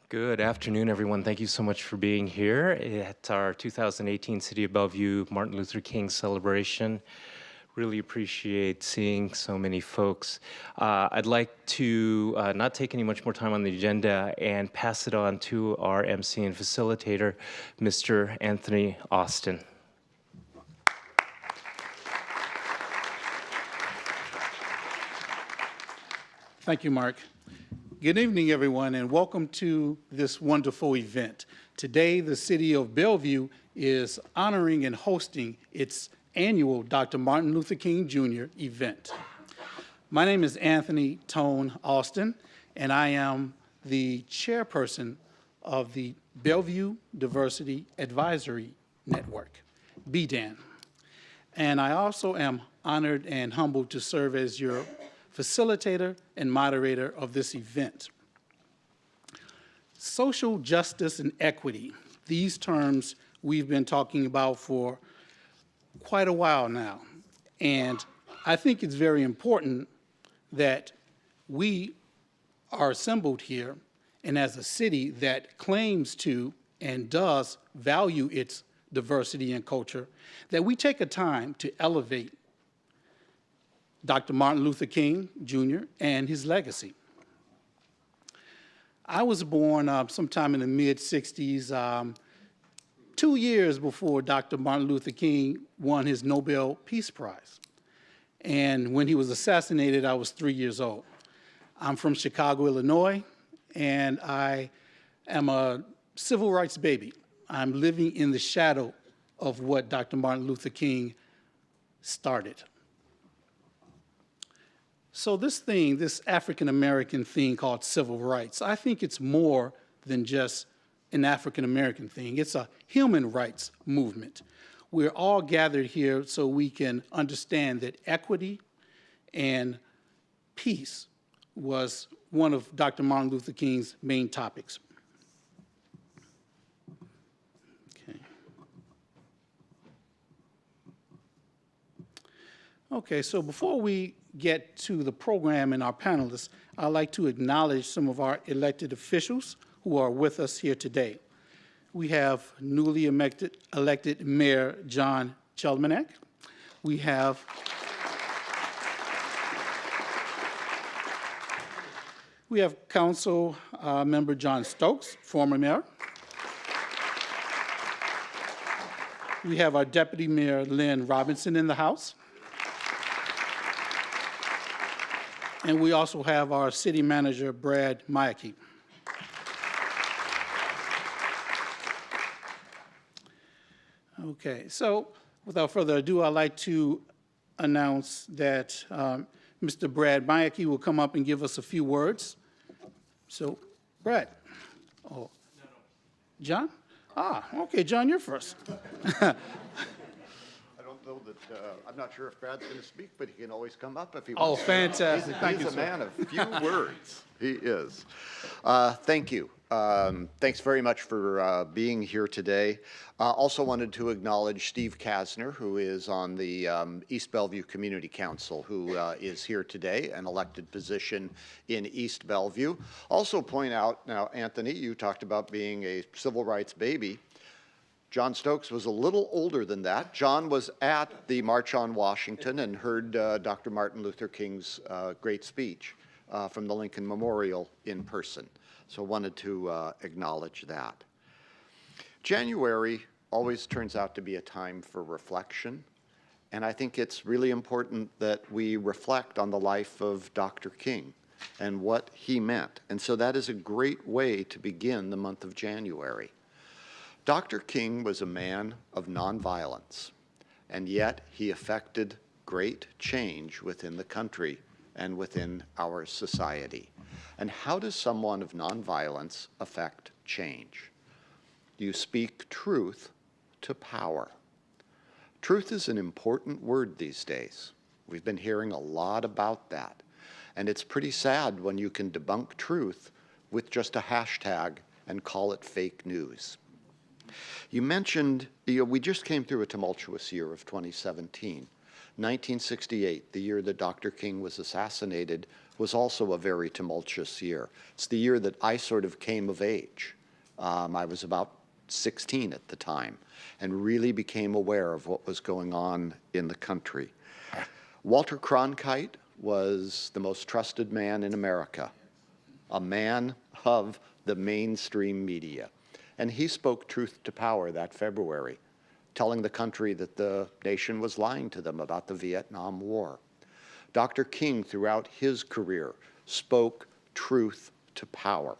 Good afternoon, everyone. Thank you so much for being here at our 2018 City of Bellevue Martin Luther King Celebration. Really appreciate seeing so many folks. I'd like to not take any much more time on the agenda and pass it on to our MC and facilitator, Mr. Anthony Austin. Thank you, Mark. Good evening, everyone, and welcome to this wonderful event. Today, the City of Bellevue is honoring and hosting its annual Dr. Martin Luther King Jr. event. My name is Anthony Tone Austin, and I am the chairperson of the Bellevue Diversity Advisory Network, BDAN. And I also am honored and humbled to serve as your facilitator and moderator of this event. Social justice and equity, these terms we've been talking about for quite a while now. And I think it's very important that we are assembled here, and as a city that claims to and does value its diversity and culture, that we take a time to elevate Dr. Martin Luther King Jr. and his legacy. I was born sometime in the mid-'60s, 2 years before Dr. Martin Luther King won his Nobel Peace Prize. And when he was assassinated, I was 3 years old. I'm from Chicago, Illinois, and I am a civil rights baby. I'm living in the shadow of what Dr. Martin Luther King started. So this thing, this African-American thing called civil rights, I think it's more than just an African-American thing. It's a human rights movement. We're all gathered here so we can understand that equity and peace was one of Dr. Martin Luther King's main topics. Okay, so before we get to the program and our panelists, I'd like to acknowledge some of our elected officials who are with us here today. We have newly elected Mayor John Chelmanek. We have Council Member John Stokes, former mayor. We have our Deputy Mayor Lynn Robinson in the House. And we also have our City Manager, Brad Mayake. Okay, so without further ado, I'd like to announce that Mr. Brad Mayake will come up and give us a few words. So, Brad. Oh, John? Ah, okay, John, you're first. I'm not sure if Brad's going to speak, but he can always come up if he wants. Oh, fantastic. He's a man of few words. He is. Thank you. Thanks very much for being here today. Also wanted to acknowledge Steve Kasner, who is on the East Bellevue Community Council, who is here today, an elected position in East Bellevue. Also point out, now, Anthony, you talked about being a civil rights baby. John Stokes was a little older than that. John was at the March on Washington and heard Dr. Martin Luther King's great speech from the Lincoln Memorial in person. So wanted to acknowledge that. January always turns out to be a time for reflection, and I think it's really important that we reflect on the life of Dr. King and what he meant. And so that is a great way to begin the month of January. Dr. King was a man of nonviolence, and yet he effected great change within the country and within our society. And how does someone of nonviolence affect change? You speak truth to power. Truth is an important word these days. We've been hearing a lot about that. And it's pretty sad when you can debunk truth with just a hashtag and call it fake news. You mentioned, we just came through a tumultuous year of 2017. 1968, the year that Dr. King was assassinated, was also a very tumultuous year. It's the year that I sort of came of age. I was about 16 at the time and really became aware of what was going on in the country. Walter Cronkite was the most trusted man in America, a man of the mainstream media. And he spoke truth to power that February, telling the country that the nation was lying to them about the Vietnam War. Dr. King, throughout his career, spoke truth to power.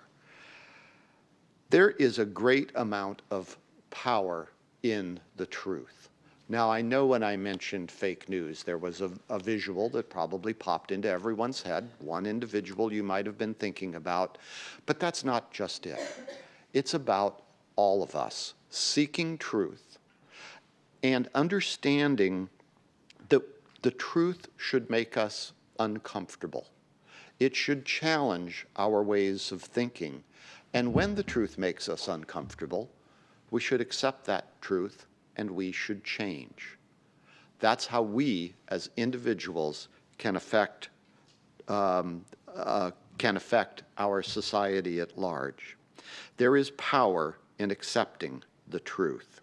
There is a great amount of power in the truth. Now, I know when I mentioned fake news, there was a visual that probably popped into everyone's head, one individual you might have been thinking about, but that's not just it. It's about all of us seeking truth and understanding that the truth should make us uncomfortable. It should challenge our ways of thinking. And when the truth makes us uncomfortable, we should accept that truth and we should change. That's how we, as individuals, can affect our society at large. There is power in accepting the truth.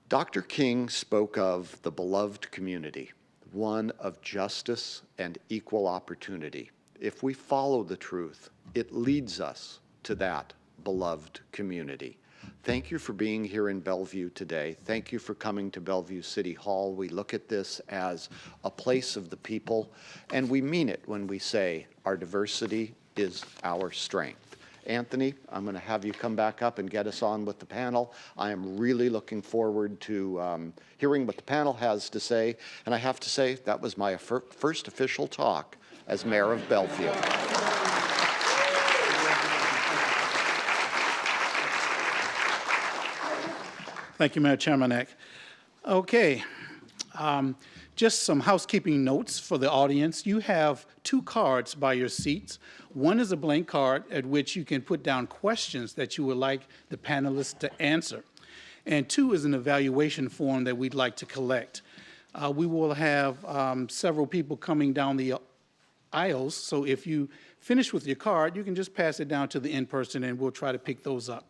Dr. King spoke of the beloved community, one of justice and equal opportunity. If we follow the truth, it leads us to that beloved community. Thank you for being here in Bellevue today. Thank you for coming to Bellevue City Hall. We look at this as a place of the people, and we mean it when we say our diversity is our strength. Anthony, I'm going to have you come back up and get us on with the panel. I am really looking forward to hearing what the panel has to say, and I have to say that was my first official talk as mayor of Bellevue. Thank you, Mayor Chairman. Okay, just some housekeeping notes for the audience. You have 2 cards by your seats. One is a blank card at which you can put down questions that you would like the panelists to answer. And 2 is an evaluation form that we'd like to collect. We will have several people coming down the aisles, so if you finish with your card, you can just pass it down to the in-person and we'll try to pick those up.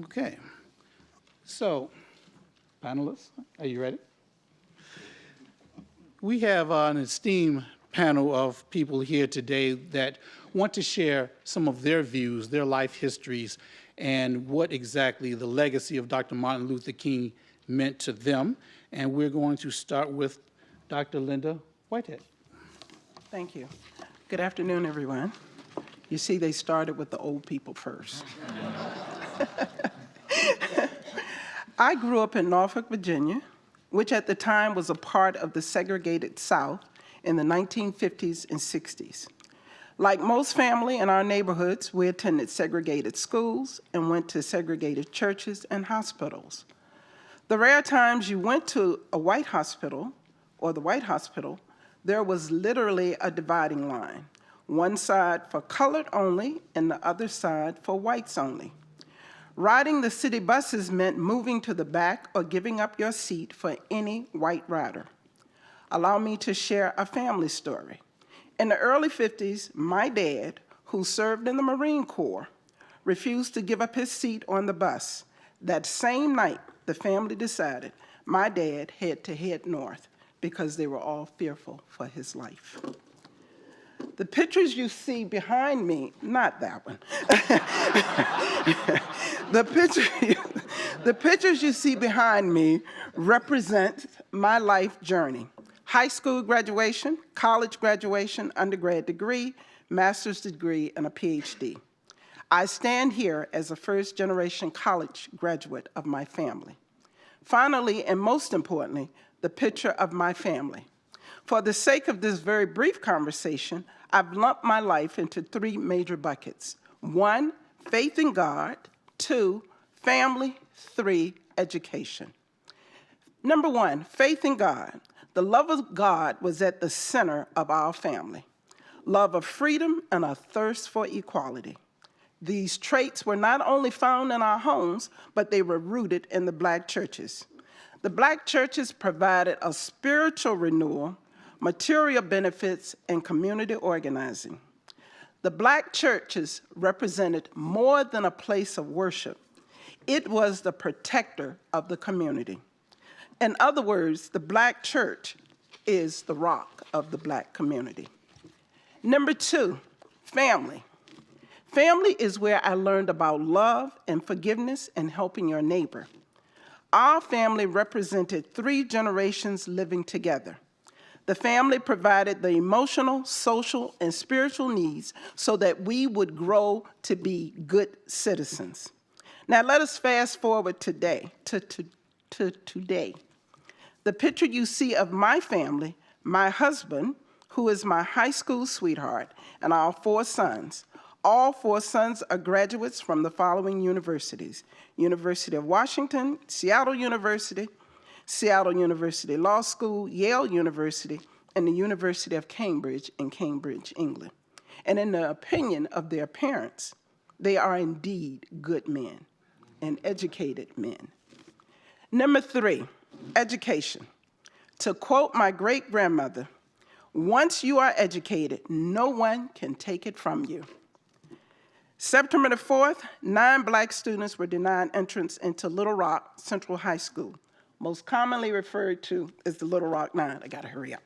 Okay, so panelists, are you ready? We have an esteemed panel of people here today that want to share some of their views, their life histories, and what exactly the legacy of Dr. Martin Luther King meant to them. And we're going to start with Dr. Linda Whitehead. Thank you. Good afternoon, everyone. You see, they started with the old people first. I grew up in Norfolk, Virginia, which at the time was a part of the segregated South in the 1950s and 60s. Like most family in our neighborhoods, we attended segregated schools and went to segregated churches and hospitals. The rare times you went to a white hospital or the white hospital, there was literally a dividing line. One side for colored only and the other side for whites only. Riding the city buses meant moving to the back or giving up your seat for any white rider. Allow me to share a family story. In the early 50s, my dad, who served in the Marine Corps, refused to give up his seat on the bus. That same night, the family decided my dad had to head north because they were all fearful for his life. The pictures you see behind me, not that one. The pictures you see behind me represent my life journey. High school graduation, college graduation, undergrad degree, master's degree, and a PhD. I stand here as a first-generation college graduate of my family. Finally, and most importantly, the picture of my family. For the sake of this very brief conversation, I've lumped my life into 3 major buckets. 1, faith in God. 2, family. 3, education. Number 1, faith in God. The love of God was at the center of our family. Love of freedom and a thirst for equality. These traits were not only found in our homes, but they were rooted in the Black churches. The Black churches provided a spiritual renewal, material benefits, and community organizing. The Black churches represented more than a place of worship. It was the protector of the community. In other words, the Black church is the rock of the Black community. Number 2, family. Family is where I learned about love and forgiveness and helping your neighbor. Our family represented 3 generations living together. The family provided the emotional, social, and spiritual needs so that we would grow to be good citizens. Now let us fast forward today to today. The picture you see of my family, my husband, who is my high school sweetheart, and our 4 sons. All 4 sons are graduates from the following universities: University of Washington, Seattle University Law School, Yale University, and the University of Cambridge in Cambridge, England. And in the opinion of their parents, they are indeed good men and educated men. Number 3, education. To quote my great-grandmother, once you are educated, no one can take it from you. September the 4th, 9 Black students were denied entrance into Little Rock Central High School, most commonly referred to as the Little Rock 9. I gotta hurry up.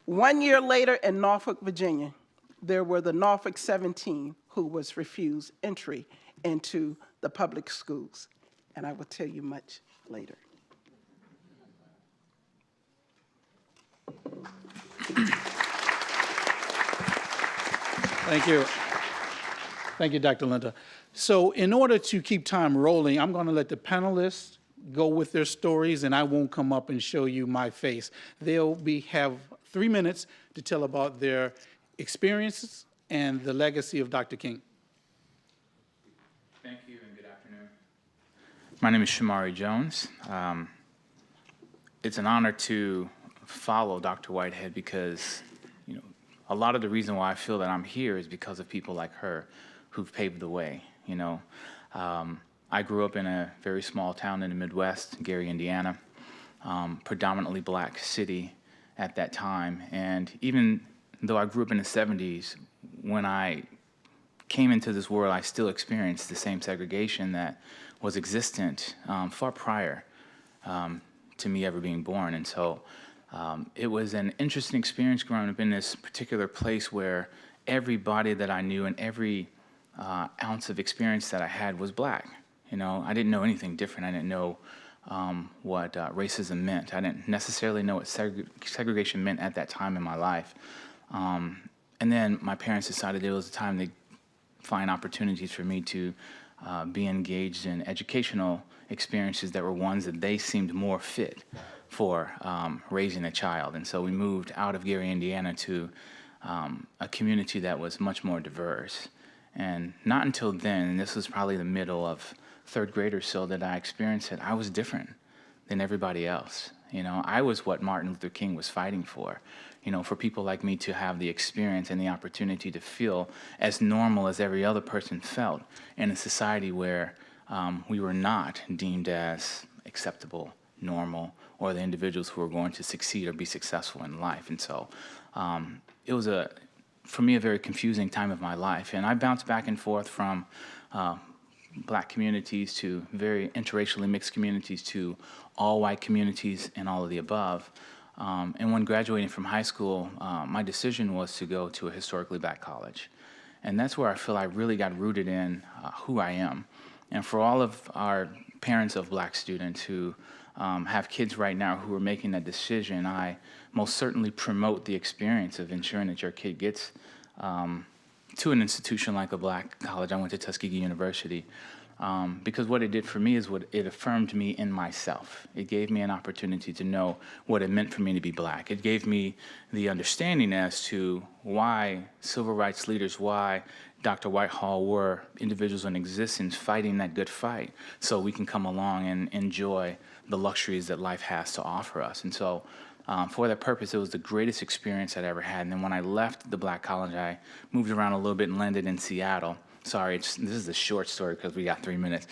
1 year later in Norfolk, Virginia, there were the Norfolk 17 who was refused entry into the public schools. And I will tell you much later. Thank you. Thank you, Dr. Linda. So in order to keep time rolling, I'm going to let the panelists go with their stories, and I won't come up and show you my face. They'll have 3 minutes to tell about their experiences and the legacy of Dr. King. Thank you and good afternoon. My name is Shamari Jones. It's an honor to follow Dr. Whitehead because, a lot of the reason why I feel that I'm here is because of people like her who've paved the way. I grew up in a very small town in the Midwest, Gary, Indiana, predominantly Black city at that time. And even though I grew up in the 70s, when I came into this world, I still experienced the same segregation that was existent far prior to me ever being born. And so it was an interesting experience growing up in this particular place where everybody that I knew and every ounce of experience that I had was Black. I didn't know anything different. I didn't know what racism meant. I didn't necessarily know what segregation meant at that time in my life. And then my parents decided it was time to find opportunities for me to be engaged in educational experiences that were ones that they seemed more fit for raising a child. And so we moved out of Gary, Indiana to a community that was much more diverse. And not until then, and this was probably the middle of 3rd grade or so, that I experienced that I was different than everybody else. I was what Martin Luther King was fighting for people like me to have the experience and the opportunity to feel as normal as every other person felt in a society where we were not deemed as acceptable, normal, or the individuals who were going to succeed or be successful in life. And so it was, for me, a very confusing time of my life. And I bounced back and forth from Black communities to very interracially mixed communities to all white communities and all of the above. And when graduating from high school, my decision was to go to a historically Black college. And that's where I feel I really got rooted in who I am. And for all of our parents of Black students who have kids right now who are making that decision, I most certainly promote the experience of ensuring that your kid gets to an institution like a Black college. I went to Tuskegee University because what it did for me is it affirmed me in myself. It gave me an opportunity to know what it meant for me to be Black. It gave me the understanding as to why civil rights leaders, why Dr. Whitehall were individuals in existence fighting that good fight so we can come along and enjoy the luxuries that life has to offer us. And so for that purpose, it was the greatest experience I'd ever had. And then when I left the Black college, I moved around a little bit and landed in Seattle, Sorry, this is a short story because we got 3 minutes.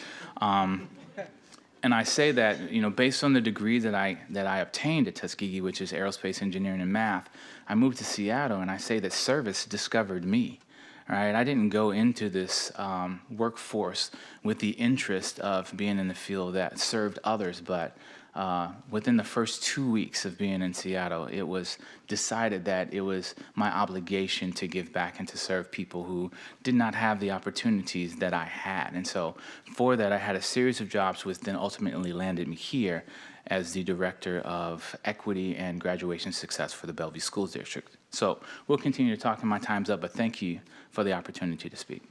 And I say that, based on the degree that I obtained at Tuskegee, which is aerospace engineering and math, I moved to Seattle, and I say that service discovered me. Right? I didn't go into this workforce with the interest of being in the field that served others, but within the first 2 weeks of being in Seattle, it was decided that it was my obligation to give back and to serve people who did not have the opportunities that I had. And so for that, I had a series of jobs which then ultimately landed me here as the Director of Equity and Graduation Success for the Bellevue Schools District. So we'll continue to talk, and my time's up, but thank you for the opportunity to speak.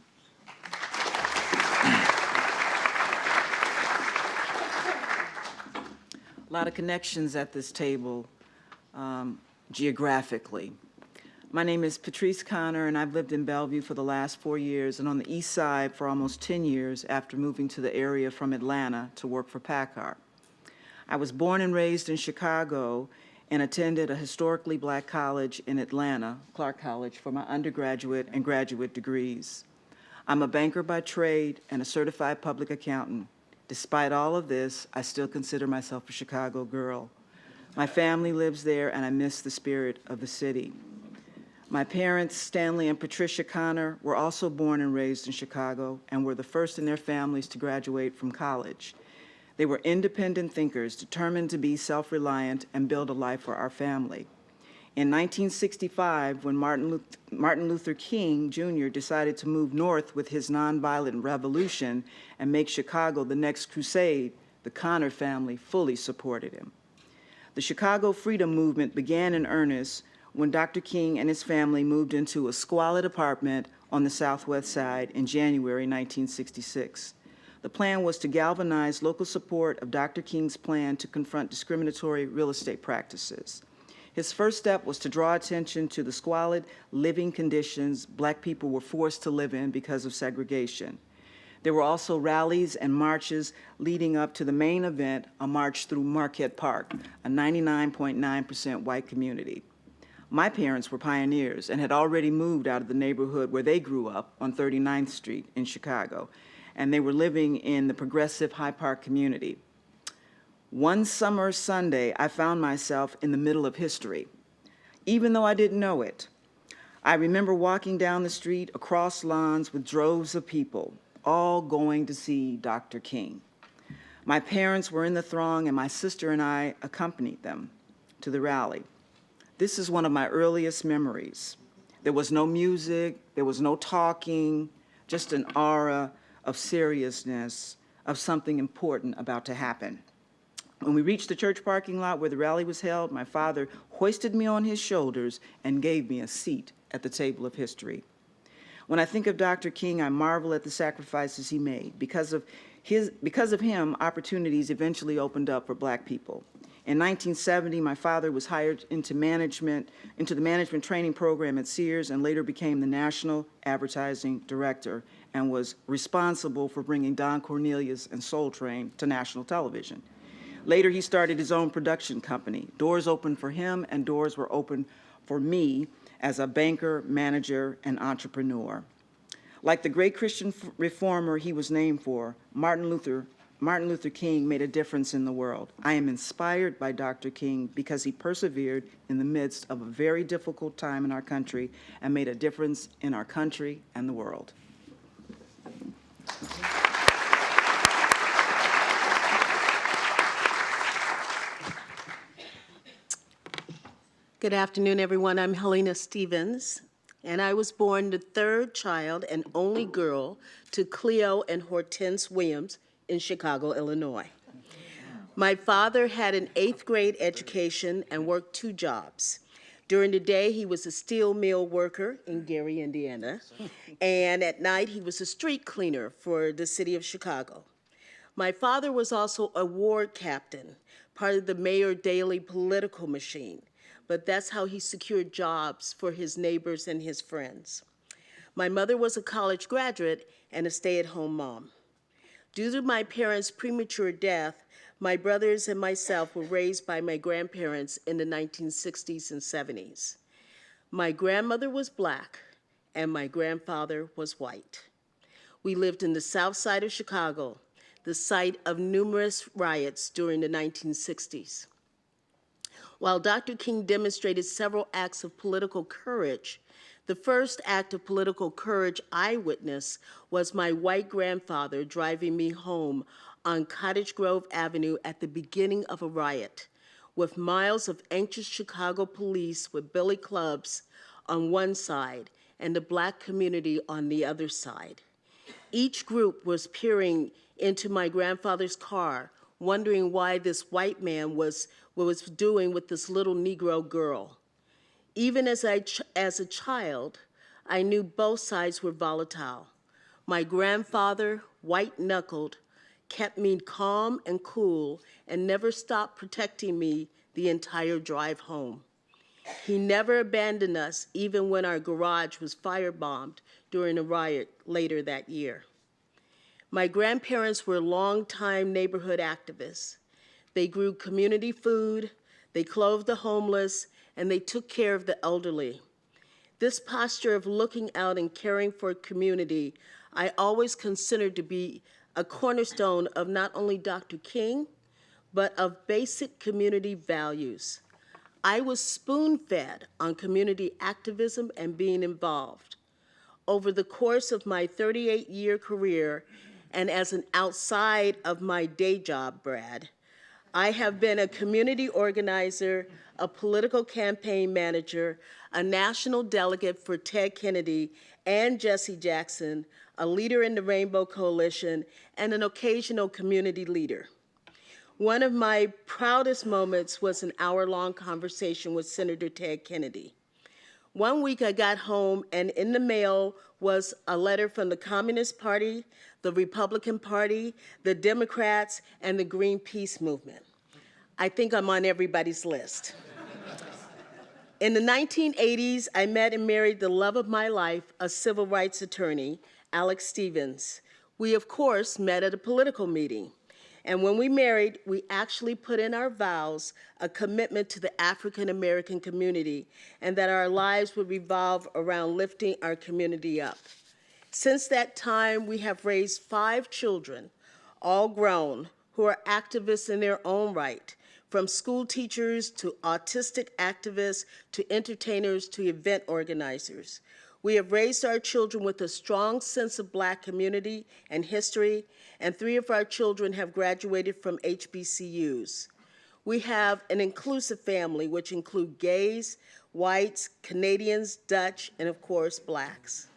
A lot of connections at this table geographically. My name is Patrice Connor, and I've lived in Bellevue for the last 4 years and on the east side for almost 10 years after moving to the area from Atlanta to work for PACCAR. I was born and raised in Chicago and attended a historically black college in Atlanta, Clark College, for my undergraduate and graduate degrees. I'm a banker by trade and a certified public accountant. Despite all of this, I still consider myself a Chicago girl. My family lives there, and I miss the spirit of the city. My parents, Stanley and Patricia Connor, were also born and raised in Chicago and were the first in their families to graduate from college. They were independent thinkers, determined to be self-reliant and build a life for our family. In 1965, when Martin Luther King Jr. decided to move north with his nonviolent revolution and make Chicago the next crusade, the Connor family fully supported him. The Chicago Freedom Movement began in earnest when Dr. King and his family moved into a squalid apartment on the Southwest Side in January 1966. The plan was to galvanize local support of Dr. King's plan to confront discriminatory real estate practices. His first step was to draw attention to the squalid living conditions black people were forced to live in because of segregation. There were also rallies and marches leading up to the main event, a march through Marquette Park, a 99.9% white community. My parents were pioneers and had already moved out of the neighborhood where they grew up on 39th Street in Chicago, and they were living in the progressive High Park community. One summer Sunday, I found myself in the middle of history, even though I didn't know it. I remember walking down the street across lawns with droves of people, all going to see Dr. King. My parents were in the throng, and my sister and I accompanied them to the rally. This is one of my earliest memories. There was no music, there was no talking, just an aura of seriousness, of something important about to happen. When we reached the church parking lot where the rally was held, my father hoisted me on his shoulders and gave me a seat at the table of history. When I think of Dr. King, I marvel at the sacrifices he made. Because of him, opportunities eventually opened up for black people. In 1970, my father was hired into the management training program at Sears and later became the national advertising director and was responsible for bringing Don Cornelius and Soul Train to national television. Later, he started his own production company. Doors opened for him, and doors were opened for me as a banker, manager, and entrepreneur. Like the great Christian reformer he was named for, Martin Luther King made a difference in the world. I am inspired by Dr. King because he persevered in the midst of a very difficult time in our country and made a difference in our country and the world. Good afternoon, everyone. I'm Helena Stevens, and I was born the third child and only girl to Cleo and Hortense Williams in Chicago, Illinois. My father had an 8th grade education and worked 2 jobs. During the day, he was a steel mill worker in Gary, Indiana, and at night, he was a street cleaner for the city of Chicago. My father was also a ward captain, part of the Mayor Daley political machine, but that's how he secured jobs for his neighbors and his friends. My mother was a college graduate and a stay-at-home mom. Due to my parents' premature death, my brothers and myself were raised by my grandparents in the 1960s and 70s. My grandmother was black, and my grandfather was white. We lived in the South Side of Chicago, the site of numerous riots during the 1960s. While Dr. King demonstrated several acts of political courage, the first act of political courage I witnessed was my white grandfather driving me home on Cottage Grove Avenue at the beginning of a riot, with miles of anxious Chicago police with billy clubs on one side and the Black community on the other side. Each group was peering into my grandfather's car, wondering why this white man was doing with this little Negro girl. Even as a child, I knew both sides were volatile. My grandfather, white-knuckled, kept me calm and cool and never stopped protecting me the entire drive home. He never abandoned us, even when our garage was firebombed during a riot later that year. My grandparents were longtime neighborhood activists. They grew community food, they clothed the homeless, and they took care of the elderly. This posture of looking out and caring for community, I always considered to be a cornerstone of not only Dr. King, but of basic community values. I was spoon-fed on community activism and being involved. Over the course of my 38-year career, and as an outside of my day job, Brad, I have been a community organizer, a political campaign manager, a national delegate for Ted Kennedy and Jesse Jackson, a leader in the Rainbow Coalition, and an occasional community leader. One of my proudest moments was an hour-long conversation with Senator Ted Kennedy. One week I got home and in the mail was a letter from the Communist Party, the Republican Party, the Democrats, and the Greenpeace movement. I think I'm on everybody's list. In the 1980s, I met and married the love of my life, a civil rights attorney, Alex Stevens. We, of course, met at a political meeting. And when we married, we actually put in our vows a commitment to the African American community and that our lives would revolve around lifting our community up. Since that time, we have raised 5 children, all grown, who are activists in their own right, from school teachers to autistic activists to entertainers to event organizers. We have raised our children with a strong sense of Black community and history, and 3 of our children have graduated from HBCUs. We have an inclusive family, which include gays, whites, Canadians, Dutch, and of course, Blacks.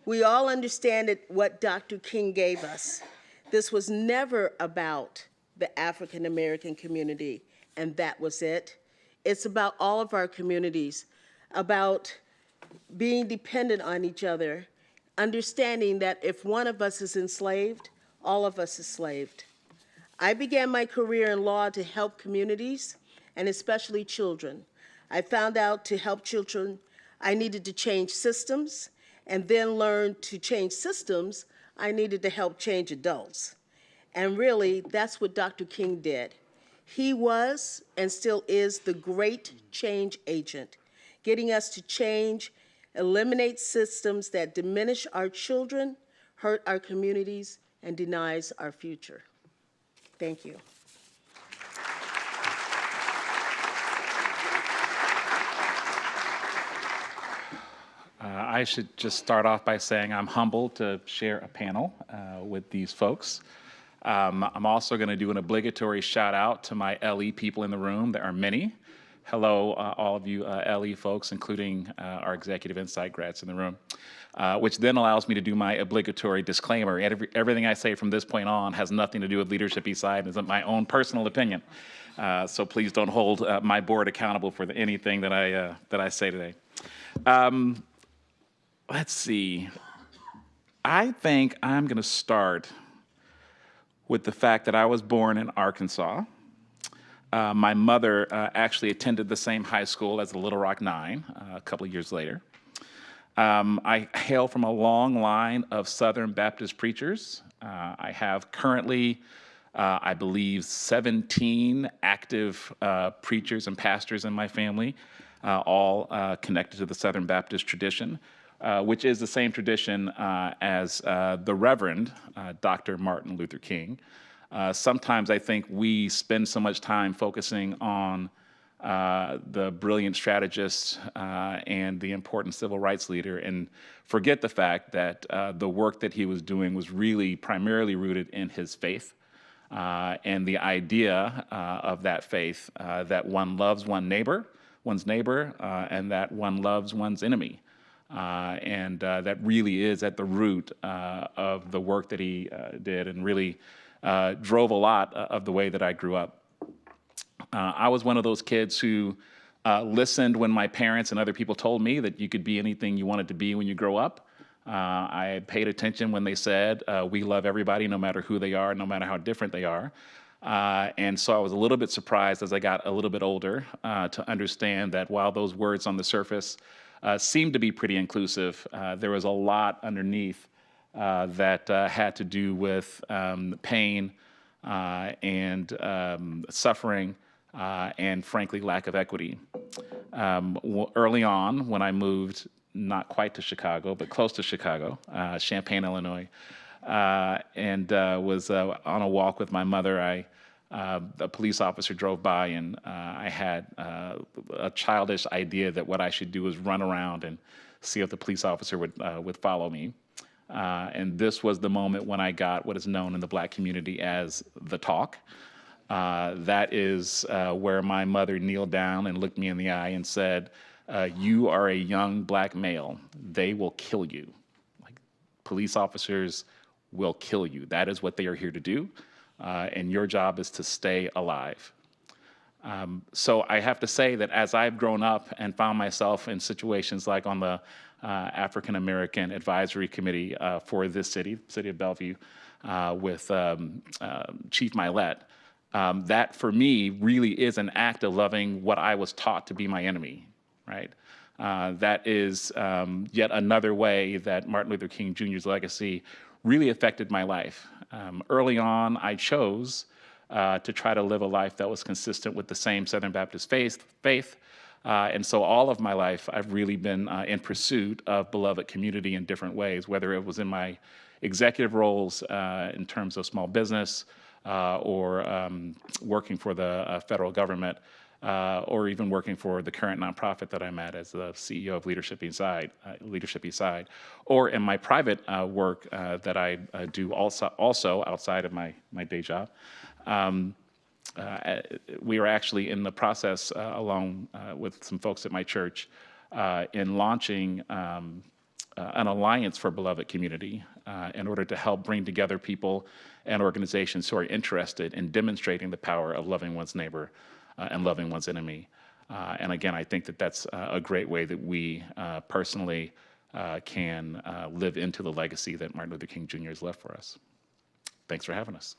We all understand what Dr. King gave us. This was never about the African American community, and that was it. It's about all of our communities, about being dependent on each other, understanding that if one of us is enslaved, all of us are enslaved. I began my career in law to help communities, and especially children. I found out to help children, I needed to change systems, and then learned to change systems, I needed to help change adults. And really, that's what Dr. King did. He was, and still is, the great change agent, getting us to change, eliminate systems that diminish our children, hurt our communities, and denies our future. Thank you. I should just start off by saying I'm humbled to share a panel with these folks. I'm also going to do an obligatory shout out to my LE people in the room. There are many. Hello, all of you LE folks, including our Executive Insight grads in the room, which then allows me to do my obligatory disclaimer. Everything I say from this point on has nothing to do with Leadership Eastside. It's my own personal opinion. So please don't hold my board accountable for anything that I say today. Let's see. I think I'm going to start with the fact that I was born in Arkansas. My mother actually attended the same high school as the Little Rock Nine a couple of years later. I hail from a long line of Southern Baptist preachers. I have currently, I believe, 17 active preachers and pastors in my family, all connected to the Southern Baptist tradition. which is the same tradition as the Reverend Dr. Martin Luther King. Sometimes I think we spend so much time focusing on the brilliant strategist and the important civil rights leader and forget the fact that the work that he was doing was really primarily rooted in his faith and the idea of that faith that one loves one's neighbor, and that one loves one's enemy. And that really is at the root of the work that he did and really drove a lot of the way that I grew up. I was one of those kids who listened when my parents and other people told me that you could be anything you wanted to be when you grow up. I paid attention when they said, we love everybody no matter who they are, no matter how different they are. And so I was a little bit surprised as I got a little bit older to understand that while those words on the surface seemed to be pretty inclusive, there was a lot underneath that had to do with pain and suffering and frankly lack of equity. Early on, when I moved not quite to Chicago, but close to Chicago, Champaign, Illinois, and was on a walk with my mother, a police officer drove by, and I had a childish idea that what I should do was run around and see if the police officer would follow me. And this was the moment when I got what is known in the Black community as the talk. That is where my mother kneeled down and looked me in the eye and said, you are a young Black male. They will kill you. Like, police officers will kill you. That is what they are here to do. And your job is to stay alive. So I have to say that as I've grown up and found myself in situations like on the African American Advisory Committee for this city of Bellevue, with Chief Milet, that for me really is an act of loving what I was taught to be my enemy, right? That is yet another way that Martin Luther King Jr.'s legacy really affected my life. Early on, I chose to try to live a life that was consistent with the same Southern Baptist faith. And so all of my life, I've really been in pursuit of beloved community in different ways, whether it was in my executive roles in terms of small business or working for the federal government, or even working for the current nonprofit that I'm at as the CEO of Leadership Eastside, or in my private work that I do also outside of my day job. We are actually in the process, along with some folks at my church, in launching an alliance for beloved community in order to help bring together people and organizations who are interested in demonstrating the power of loving one's neighbor and loving one's enemy. And again, I think that that's a great way that we personally can live into the legacy that Martin Luther King Jr. has left for us. Thanks for having us.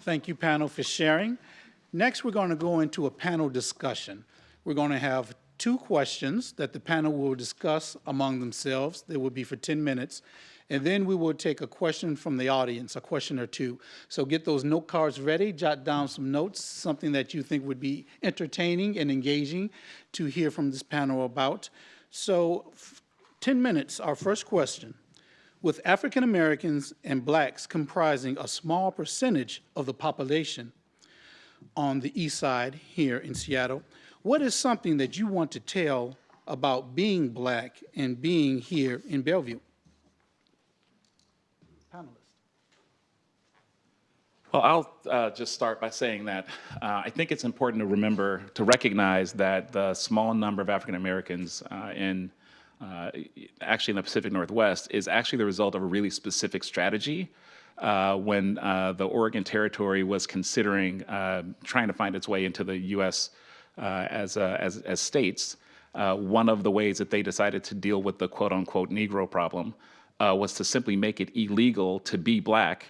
Thank you, panel, for sharing. Next, we're going to go into a panel discussion. We're going to have 2 questions that the panel will discuss among themselves. They will be for 10 minutes. And then we will take a question from the audience, a question or 2. So get those note cards ready, jot down some notes, something that you think would be entertaining and engaging to hear from this panel about. So 10 minutes, our first question. With African Americans and Blacks comprising a small percentage of the population on the East Side here in Seattle, what is something that you want to tell about being Black and being here in Bellevue? Panelists. Well, I'll just start by saying that I think it's important to recognize that the small number of African Americans actually in the Pacific Northwest is actually the result of a really specific strategy when the Oregon Territory was considering trying to find its way into the U.S. As states. One of the ways that they decided to deal with the quote-unquote Negro problem was to simply make it illegal to be Black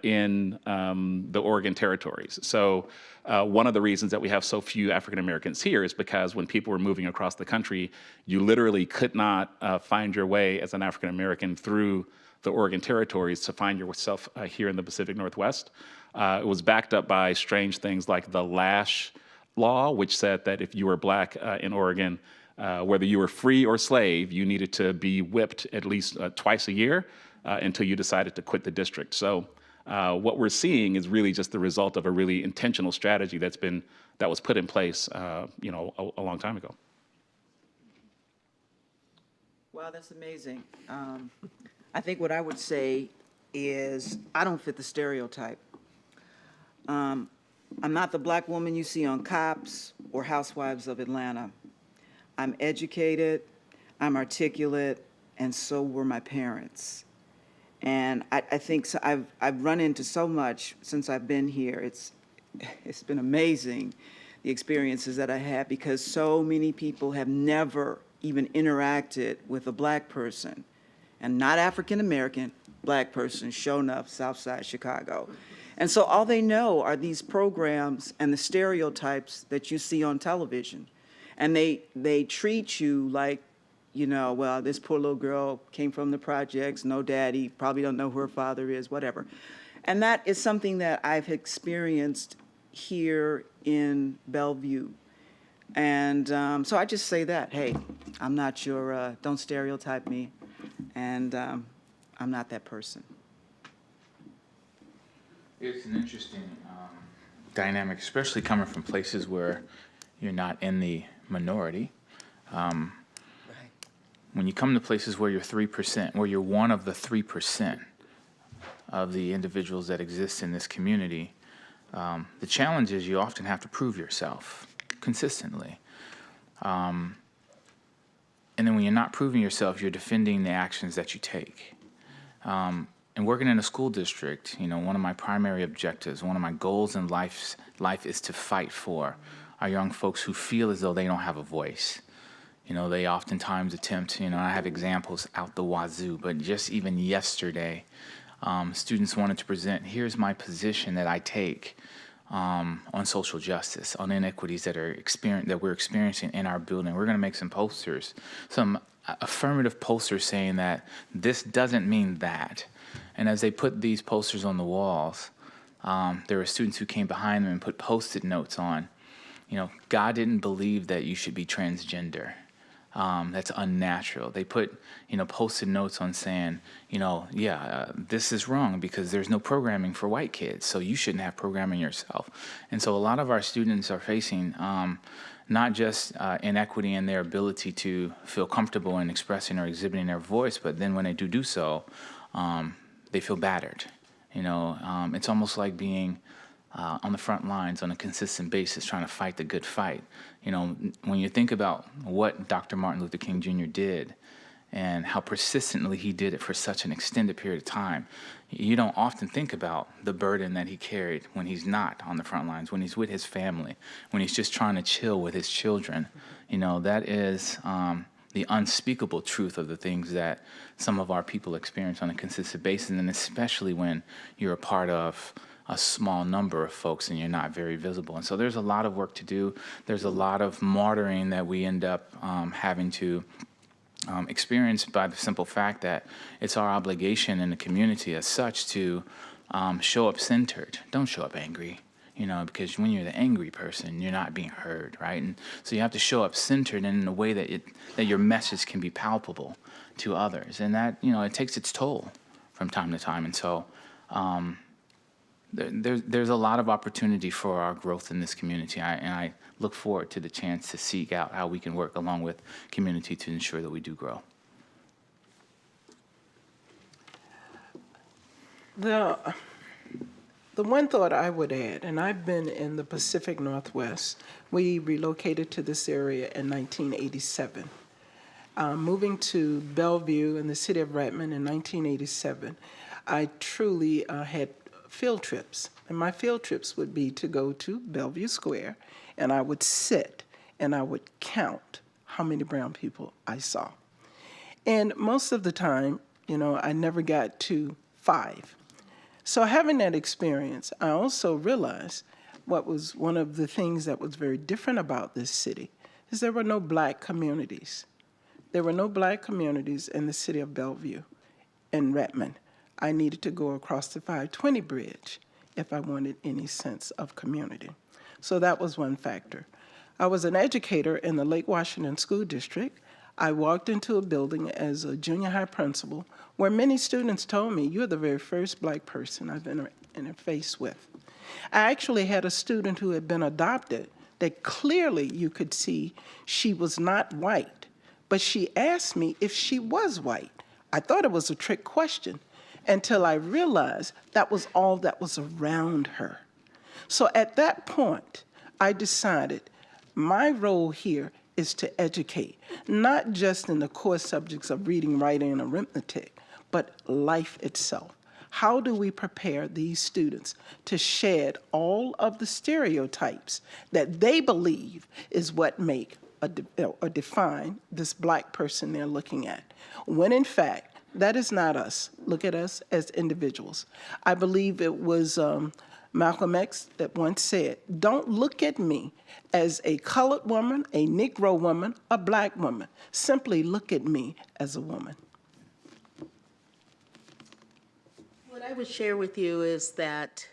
in the Oregon territories. So one of the reasons that we have so few African Americans here is because when people were moving across the country, you literally could not find your way as an African American through the Oregon territories to find yourself here in the Pacific Northwest. It was backed up by strange things like the Lash law, which said that if you were black in Oregon, whether you were free or slave, you needed to be whipped at least twice a year until you decided to quit the district. So what we're seeing is really just the result of a really intentional strategy that was put in place, a long time ago. Wow, that's amazing. I think what I would say is I don't fit the stereotype. I'm not the black woman you see on Cops or Housewives of Atlanta. I'm educated, I'm articulate, and so were my parents. And I think so I've run into so much since I've been here. It's been amazing, the experiences that I had, because so many people have never even interacted with a black person, and not African American, black person, sure enough, Southside Chicago. And so all they know are these programs and the stereotypes that you see on television. And they treat you like, well, this poor little girl came from the projects, no daddy, probably don't know who her father is, whatever. And that is something that I've experienced here in Bellevue. And so I just say that, hey, I'm not your, don't stereotype me, and I'm not that person. It's an interesting dynamic, especially coming from places where you're not in the minority. When you come to places where you're 3%, where you're one of the 3% of the individuals that exist in this community, the challenge is you often have to prove yourself consistently. And then when you're not proving yourself, you're defending the actions that you take. And working in a school district, one of my primary objectives, one of my goals in life is to fight for our young folks who feel as though they don't have a voice. They oftentimes attempt, I have examples out the wazoo, but just even yesterday, students wanted to present, here's my position that I take on social justice, on inequities that we're experiencing in our building. We're going to make some posters, some affirmative posters saying that this doesn't mean that. And as they put these posters on the walls, there were students who came behind them and put Post-it notes on. God didn't believe that you should be transgender. That's unnatural. They put, Post-it notes on saying, this is wrong because there's no programming for white kids, so you shouldn't have programming yourself. And so a lot of our students are facing not just inequity in their ability to feel comfortable in expressing or exhibiting their voice, but then when they do so, they feel battered. It's almost like being on the front lines on a consistent basis, trying to fight the good fight. When you think about what Dr. Martin Luther King Jr. did and how persistently he did it for such an extended period of time, you don't often think about the burden that he carried when he's not on the front lines, when he's with his family, when he's just trying to chill with his children. That is the unspeakable truth of the things that some of our people experience on a consistent basis, and especially when you're a part of a small number of folks and you're not very visible. And so there's a lot of work to do. There's a lot of martyring that we end up having to experience by the simple fact that it's our obligation in the community as such to show up centered. Don't show up angry, because when you're the angry person, you're not being heard, right? And so you have to show up centered and in a way that your message can be palpable to others. And that, it takes its toll from time to time. And so there's a lot of opportunity for our growth in this community, and I look forward to the chance to seek out how we can work along with community to ensure that we do grow. The one thought I would add, and I've been in the Pacific Northwest. We relocated to this area in 1987. Moving to Bellevue in the city of Redmond in 1987, I truly had field trips. And my field trips would be to go to Bellevue Square, and I would sit and I would count how many brown people I saw. And most of the time, I never got to 5. So having that experience, I also realized what was one of the things that was very different about this city is there were no black communities. There were no black communities in the city of Bellevue and Redmond. I needed to go across the 520 bridge if I wanted any sense of community. So that was one factor. I was an educator in the Lake Washington School District. I walked into a building as a junior high principal where many students told me, "You're the very first Black person I've interfaced with." I actually had a student who had been adopted that clearly you could see she was not white, but she asked me if she was white. I thought it was a trick question until I realized that was all that was around her. So at that point, I decided my role here is to educate, not just in the core subjects of reading, writing, and arithmetic, but life itself. How do we prepare these students to shed all of the stereotypes that they believe is what make or define this Black person they're looking at, when in fact, that is not us. Look at us as individuals. I believe it was Malcolm X that once said, "Don't look at me as a colored woman, a Negro woman, a Black woman. Simply look at me as a woman." What I would share with you is that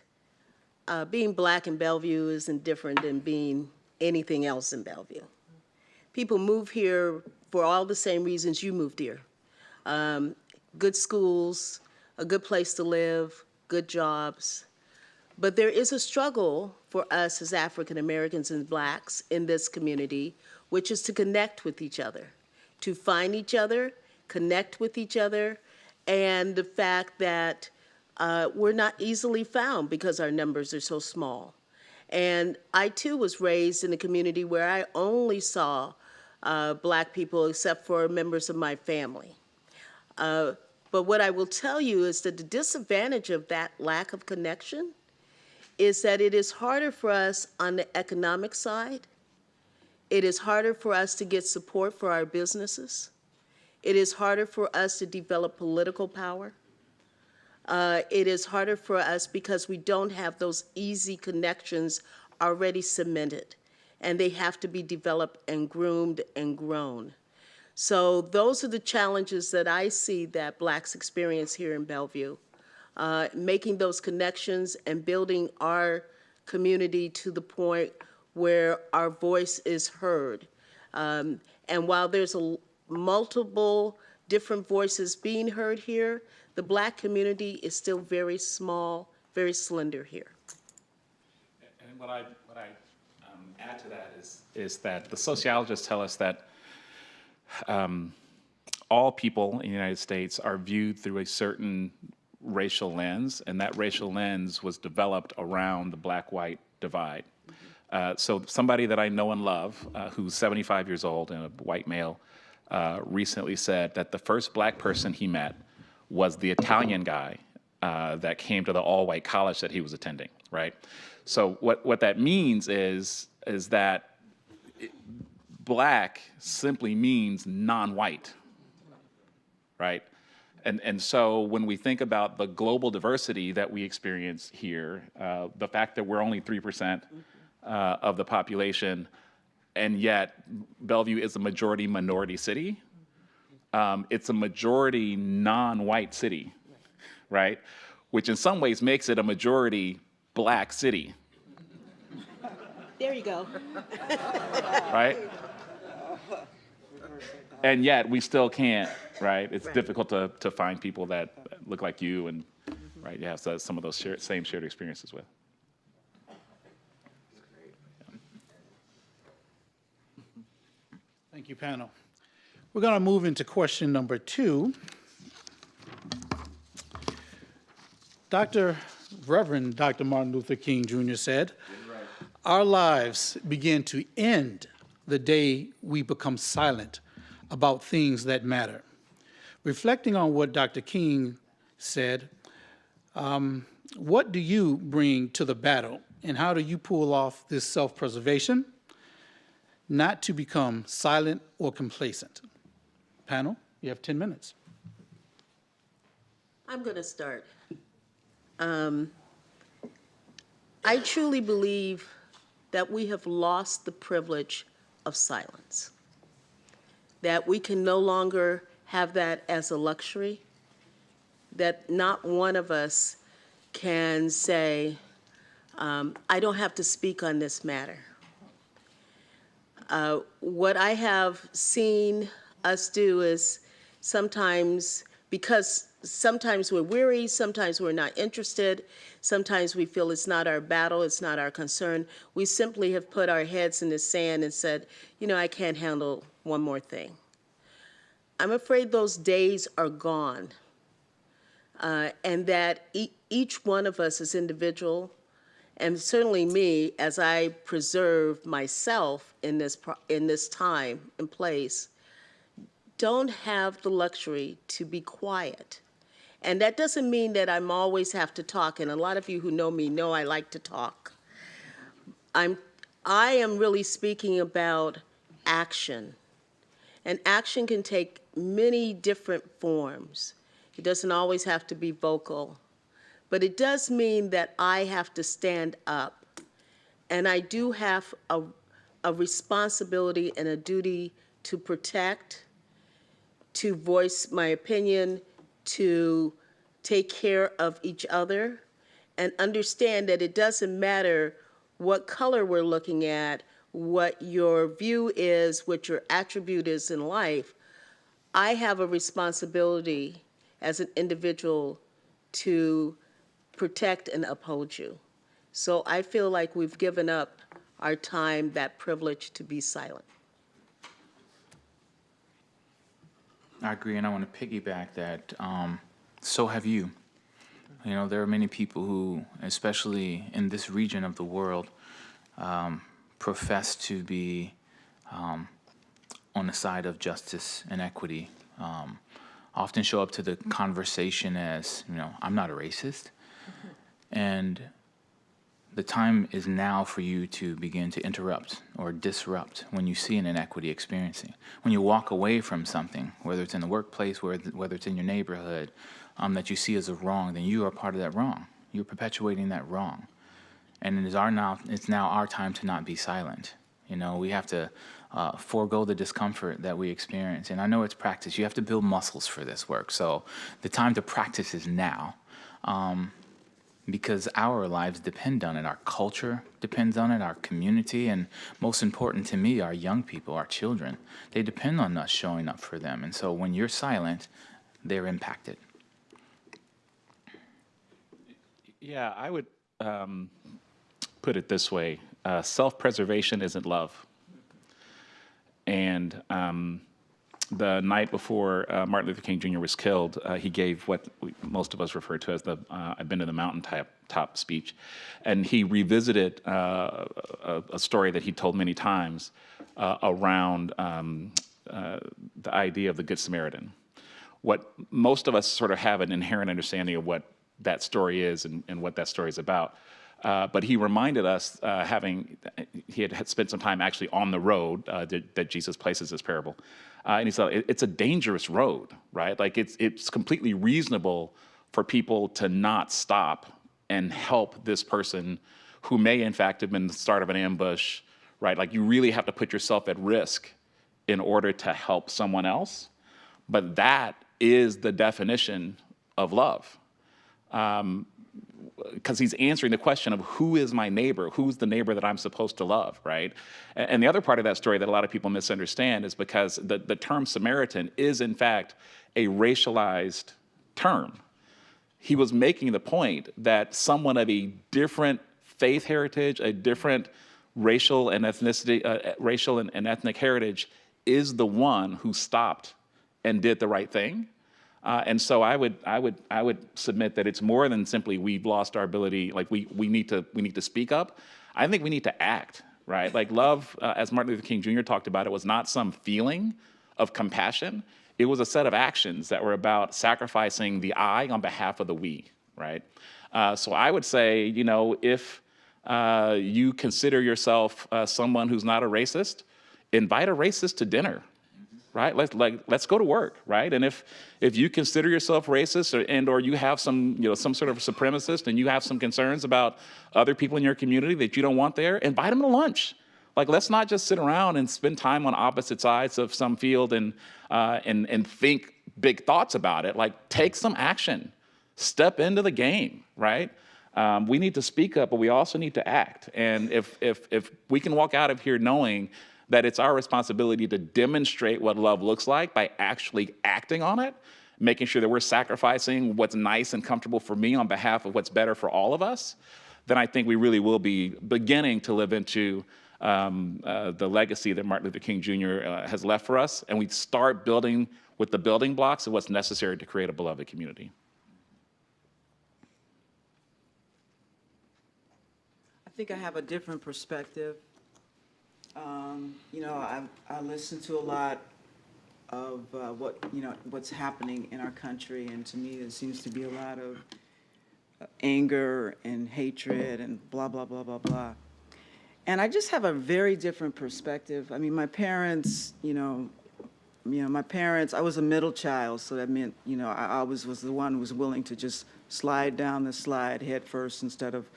being Black in Bellevue isn't different than being anything else in Bellevue. People move here for all the same reasons you moved here. Good schools, a good place to live, good jobs. But there is a struggle for us as African Americans and Blacks in this community, which is to connect with each other, to find each other, connect with each other, and the fact that we're not easily found because our numbers are so small. And I too was raised in a community where I only saw Black people except for members of my family. But what I will tell you is that the disadvantage of that lack of connection is that it is harder for us on the economic side. It is harder for us to get support for our businesses. It is harder for us to develop political power. It is harder for us because we don't have those easy connections already cemented, and they have to be developed and groomed and grown. So those are the challenges that I see that Blacks experience here in Bellevue, making those connections and building our community to the point where our voice is heard. And while there's multiple different voices being heard here, the Black community is still very small, very slender here. And what I add to that is that the sociologists tell us that all people in the United States are viewed through a certain racial lens, and that racial lens was developed around the Black-white divide. So somebody that I know and love, who's 75 years old and a white male, recently said that the first Black person he met was the Italian guy that came to the all-white college that he was attending, right? So what that means is that Black simply means non-white, right? And so when we think about the global diversity that we experience here, the fact that we're only 3% of the population, and yet Bellevue is a majority minority city, it's a majority non-white city, right? Which in some ways makes it a majority Black city. There you go. Right? And yet we still can't, right? It's difficult to find people that look like you and, right, you have some of those same shared experiences with. Thank you, panel. We're going to move into question number 2. Reverend Dr. Martin Luther King Jr. said, "Our lives begin to end the day we become silent about things that matter." Reflecting on what Dr. King said, what do you bring to the battle, and how do you pull off this self-preservation, not to become silent or complacent? Panel, you have 10 minutes. I'm going to start. I truly believe that we have lost the privilege of silence, that we can no longer have that as a luxury, that not one of us can say, I don't have to speak on this matter. What I have seen us do is sometimes, because sometimes we're weary, sometimes we're not interested, sometimes we feel it's not our battle, it's not our concern, we simply have put our heads in the sand and said, you know, I can't handle one more thing. I'm afraid those days are gone, and that each one of us as individual, and certainly me, as I preserve myself in this time and place, don't have the luxury to be quiet. And that doesn't mean that I'm always have to talk, and a lot of you who know me know I like to talk. I am really speaking about action. And action can take many different forms. It doesn't always have to be vocal. But it does mean that I have to stand up. And I do have a responsibility and a duty to protect, to voice my opinion, to take care of each other, and understand that it doesn't matter what color we're looking at, what your view is, what your attribute is in life. I have a responsibility as an individual to protect and uphold you. So I feel like we've given up our time, that privilege to be silent. I agree, and I want to piggyback that. So have you. You know, there are many people who, especially in this region of the world, profess to be on the side of justice and equity. Often show up to the conversation as, you know, I'm not a racist. And the time is now for you to begin to interrupt or disrupt when you see an inequity experiencing. When you walk away from something, whether it's in the workplace, whether it's in your neighborhood, that you see as a wrong, then you are part of that wrong. You're perpetuating that wrong. And it's now our time to not be silent. You know, we have to forego the discomfort that we experience. And I know it's practice. You have to build muscles for this work. So the time to practice is now. Because our lives depend on it, our culture depends on it, our community, and most important to me, our young people, our children. They depend on us showing up for them. And so when you're silent, they're impacted. Yeah, I would put it this way. Self-preservation isn't love. And the night before Martin Luther King Jr. was killed, he gave what most of us refer to as the I've been to the mountaintop speech. And he revisited a story that he told many times around the idea of the Good Samaritan. What most of us sort of have an inherent understanding of what that story is and what that story is about. But he reminded us, he had spent some time actually on the road that Jesus places this parable. And he said, it's a dangerous road, right? Like it's completely reasonable for people to not stop and help this person who may in fact have been the start of an ambush, right? Like you really have to put yourself at risk in order to help someone else. But that is the definition of love. Because he's answering the question of who is my neighbor, who's the neighbor that I'm supposed to love, right? And the other part of that story that a lot of people misunderstand is because the term Samaritan is in fact a racialized term. He was making the point that someone of a different faith heritage, a different racial and ethnicity, racial and ethnic heritage is the one who stopped and did the right thing. And so I would submit that it's more than simply we've lost our ability, like we need to speak up. I think we need to act, right? Like love, as Martin Luther King Jr. talked about, it was not some feeling of compassion. It was a set of actions that were about sacrificing the I on behalf of the we, right? So I would say, you know, if you consider yourself someone who's not a racist, invite a racist to dinner. Right? Let's go to work, right? And if you consider yourself racist or you have some sort of supremacist and you have some concerns about other people in your community that you don't want there, invite them to lunch. Like, let's not just sit around and spend time on opposite sides of some field and think big thoughts about it. Like, take some action, step into the game, right? We need to speak up, but we also need to act. And if we can walk out of here knowing that it's our responsibility to demonstrate what love looks like by actually acting on it, making sure that we're sacrificing what's nice and comfortable for me on behalf of what's better for all of us, then I think we really will be beginning to live into the legacy that Martin Luther King Jr. Has left for us, and we start building with the building blocks of what's necessary to create a beloved community. I think I have a different perspective. You know, I listen to a lot of what's happening in our country, and to me, there seems to be a lot of anger and hatred and blah, blah, blah, blah, blah. And I just have a very different perspective. I mean, my parents, my parents, I was a middle child, so that meant, I always was the one who was willing to just slide down the slide head first instead of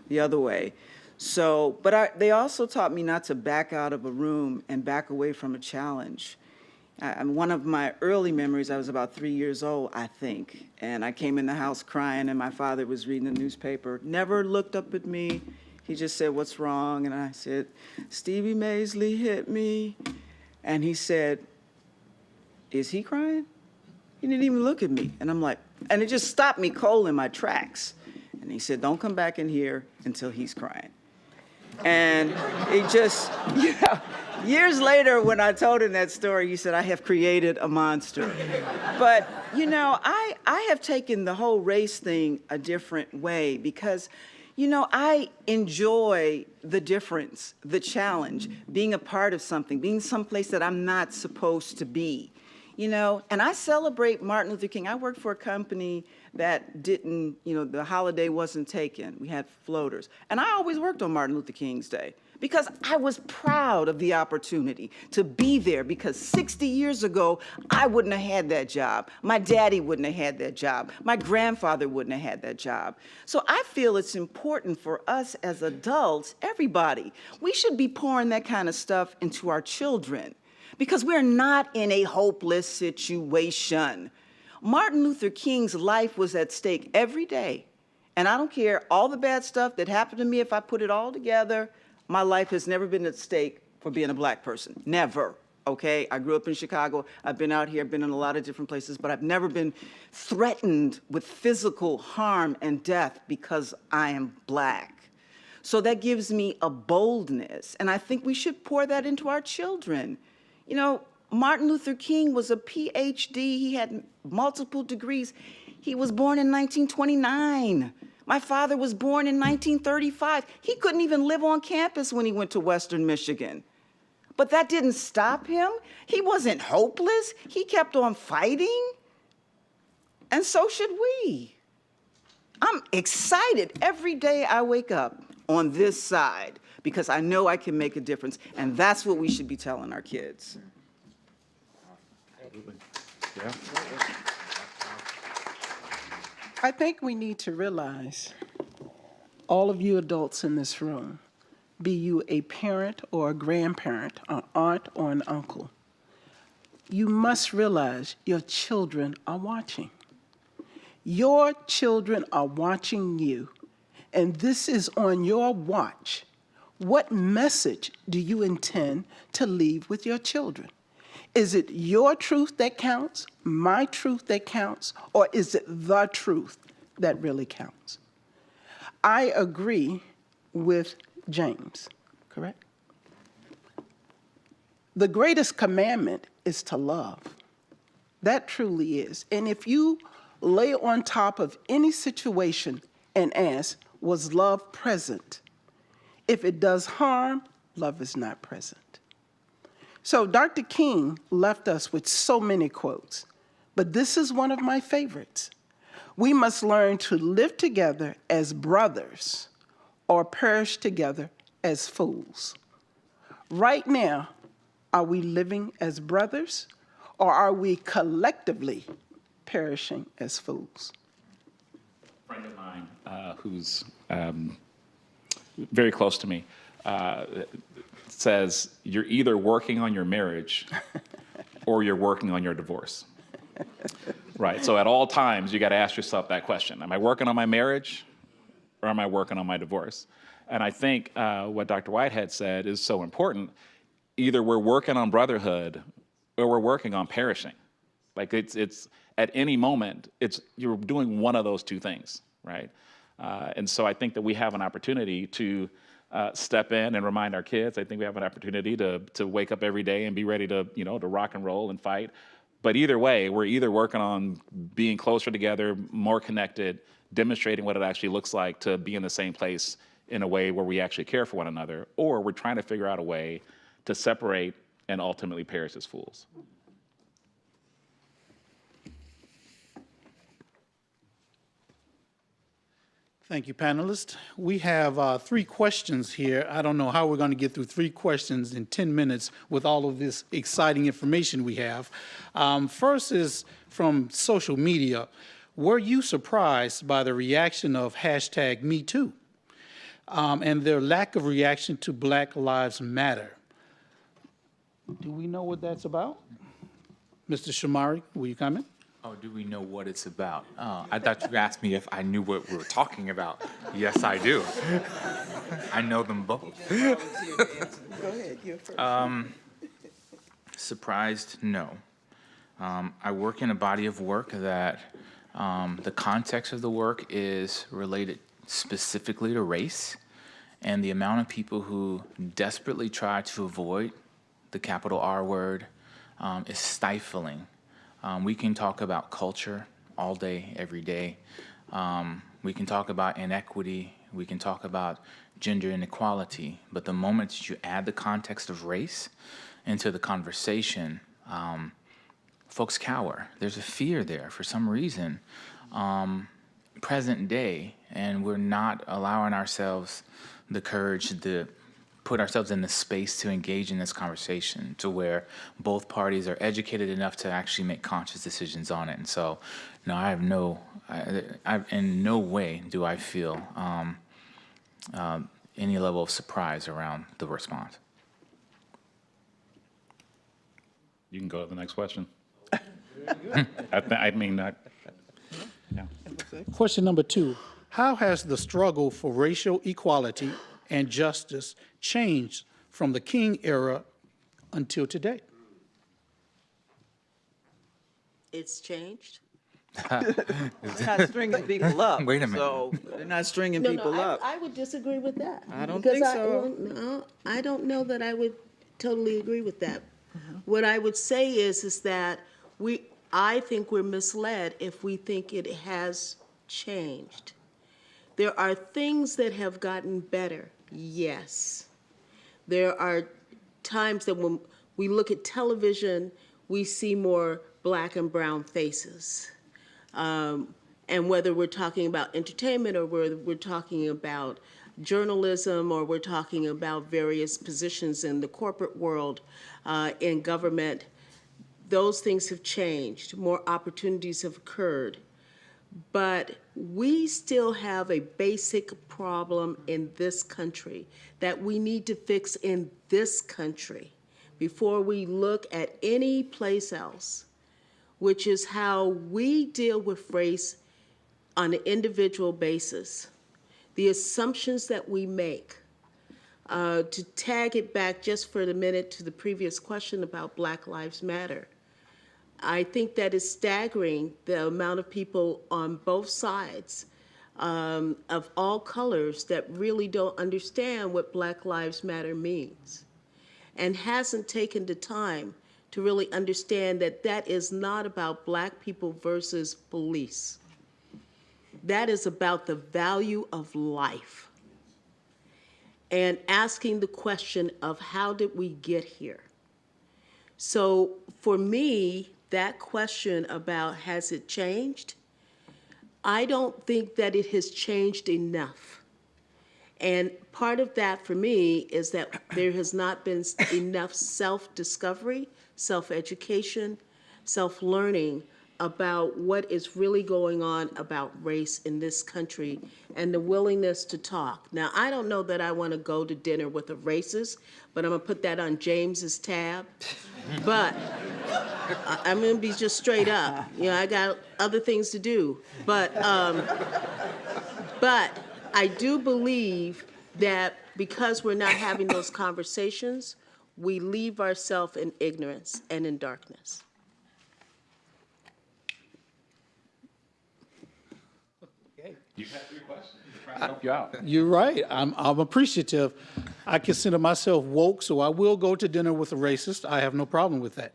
the other way. So, but they also taught me not to back out of a room and back away from a challenge. One of my early memories, I was about 3 years old, I think, and I came in the house crying, and my father was reading the newspaper, never looked up at me. He just said, "What's wrong?" And I said, "Stevie Maisley hit me." And he said, "Is he crying?" He didn't even look at me. And I'm like, and it just stopped me cold in my tracks. And he said, "Don't come back in here until he's crying." And it just, years later when I told him that story, he said, "I have created a monster." But, I have taken the whole race thing a different way because, I enjoy the difference, the challenge, being a part of something, being someplace that I'm not supposed to be. And I celebrate Martin Luther King. I worked for a company that didn't, the holiday wasn't taken. We had floaters. And I always worked on Martin Luther King's Day because I was proud of the opportunity to be there because 60 years ago, I wouldn't have had that job. My daddy wouldn't have had that job. My grandfather wouldn't have had that job. So I feel it's important for us as adults, everybody, we should be pouring that kind of stuff into our children. Because we're not in a hopeless situation. Martin Luther King's life was at stake every day. And I don't care all the bad stuff that happened to me, if I put it all together, my life has never been at stake for being a black person. Never, okay? I grew up in Chicago. I've been out here, been in a lot of different places, but I've never been threatened with physical harm and death because I am black. So that gives me a boldness. And I think we should pour that into our children. Martin Luther King was a PhD. He had multiple degrees. He was born in 1929. My father was born in 1935. He couldn't even live on campus when he went to Western Michigan. But that didn't stop him. He wasn't hopeless. He kept on fighting. And so should we. I'm excited every day I wake up on this side because I know I can make a difference, and that's what we should be telling our kids. Yeah. I think we need to realize, all of you adults in this room, be you a parent or a grandparent, an aunt or an uncle, you must realize your children are watching. Your children are watching you, and this is on your watch. What message do you intend to leave with your children? Is it your truth that counts, my truth that counts, or is it the truth that really counts? I agree with James, correct? The greatest commandment is to love. That truly is. And if you lay on top of any situation and ask, was love present? If it does harm, love is not present. So Dr. King left us with so many quotes, but this is one of my favorites. We must learn to live together as brothers or perish together as fools. Right now, are we living as brothers or are we collectively perishing as fools? A friend of mine who's very close to me says you're either working on your marriage or you're working on your divorce. Right, so at all times you got to ask yourself that question. Am I working on my marriage or am I working on my divorce? And I think what Dr. Whitehead said is so important. Either we're working on brotherhood or we're working on perishing. Like it's at any moment, you're doing one of those two things, right? And so I think that we have an opportunity to step in and remind our kids. I think we have an opportunity to wake up every day and be ready to, to rock and roll and fight. But either way, we're either working on being closer together, more connected, demonstrating what it actually looks like to be in the same place in a way where we actually care for one another, or we're trying to figure out a way to separate and ultimately perish as fools. Thank you, panelists. We have 3 questions here. I don't know how we're going to get through 3 questions in 10 minutes with all of this exciting information we have. First is from social media. Were you surprised by the reaction of #MeToo and their lack of reaction to Black Lives Matter? Do we know what that's about? Mr. Shamari, will you comment? Oh, do we know what it's about? Oh, I thought you asked me if I knew what we were talking about. Yes, I do. I know them both. Go ahead, you're first. Surprised? No. I work in a body of work that the context of the work is related specifically to race, and the amount of people who desperately try to avoid the capital R word is stifling. We can talk about culture all day, every day. We can talk about inequity. We can talk about gender inequality. But the moment that you add the context of race into the conversation, folks cower. There's a fear there for some reason, present day, and we're not allowing ourselves the courage to put ourselves in the space to engage in this conversation to where both parties are educated enough to actually make conscious decisions on it. And so, no, in no way do I feel any level of surprise around the response. You can go to the next question. Yeah. Question number 2. How has the struggle for racial equality and justice changed from the King era until today? It's changed. They're not stringing people up. Wait a minute. So they're not stringing No, people no, up. I would disagree with that. I don't Because think so. No, I don't know that I would totally agree with that. What I would say is that I think we're misled if we think it has changed. There are things that have gotten better, yes. There are times that when we look at television, we see more Black and brown faces. And whether we're talking about entertainment or whether we're talking about journalism or we're talking about various positions in the corporate world, in government, those things have changed. More opportunities have occurred. But we still have a basic problem in this country that we need to fix in this country before we look at any place else, which is how we deal with race on an individual basis. The assumptions that we make. To tag it back just for a minute to the previous question about Black Lives Matter, I think that is staggering, the amount of people on both sides of all colors that really don't understand what Black Lives Matter means and hasn't taken the time to really understand that that is not about Black people versus police. That is about the value of life and asking the question of how did we get here? So for me, that question about has it changed, I don't think that it has changed enough. And part of that for me is that there has not been enough self-discovery, self-education, self-learning about what is really going on about race in this country and the willingness to talk. Now, I don't know that I want to go to dinner with a racist, but I'm going to put that on James's tab. But I'm going to be just straight up. You know, I got other things to do. But I do believe that because we're not having those conversations, we leave ourselves in ignorance and in darkness. You have 3 questions. We're trying to help you out. You're right. I'm appreciative. I consider myself woke, so I will go to dinner with a racist. I have no problem with that.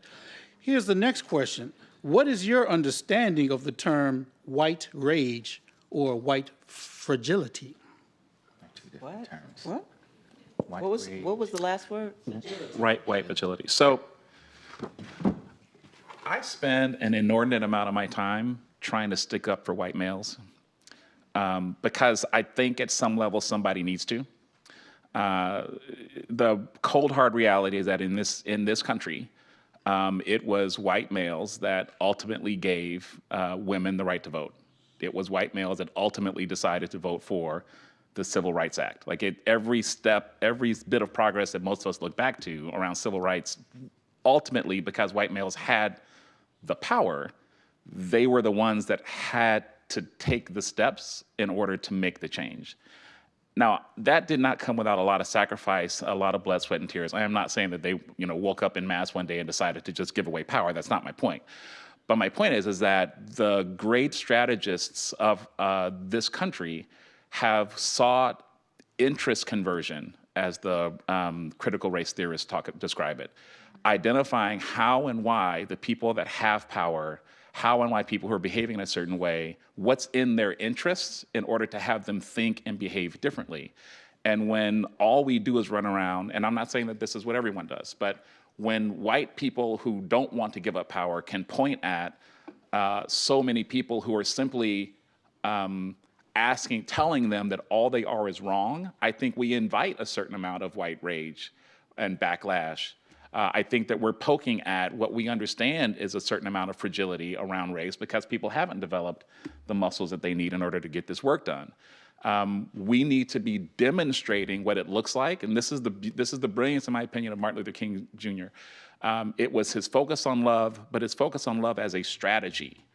Here's the next question. What is your understanding of the term white rage or white fragility? Two different What? terms. What? White What was the last word? Right, white fragility. So I spend an inordinate amount of my time trying to stick up for white males because I think at some level somebody needs to. The cold hard reality is that in this country, it was white males that ultimately gave women the right to vote. It was white males that ultimately decided to vote for the Civil Rights Act. Every step, every bit of progress that most of us look back to around civil rights, ultimately because white males had the power, they were the ones that had to take the steps in order to make the change. Now, that did not come without a lot of sacrifice, a lot of blood, sweat, and tears. I am not saying that they, woke up en masse one day and decided to just give away power. That's not my point. But my point is that the great strategists of this country have sought interest conversion, as the critical race theorists describe it, identifying how and why the people that have power, how and why people who are behaving in a certain way, what's in their interests in order to have them think and behave differently. And when all we do is run around, and I'm not saying that this is what everyone does, but when white people who don't want to give up power can point at so many people who are simply telling them that all they are is wrong, I think we invite a certain amount of white rage and backlash. I think that we're poking at what we understand is a certain amount of fragility around race because people haven't developed the muscles that they need in order to get this work done. We need to be demonstrating what it looks like, and this is the brilliance, in my opinion, of Martin Luther King Jr. It was his focus on love, but his focus on love as a strategy,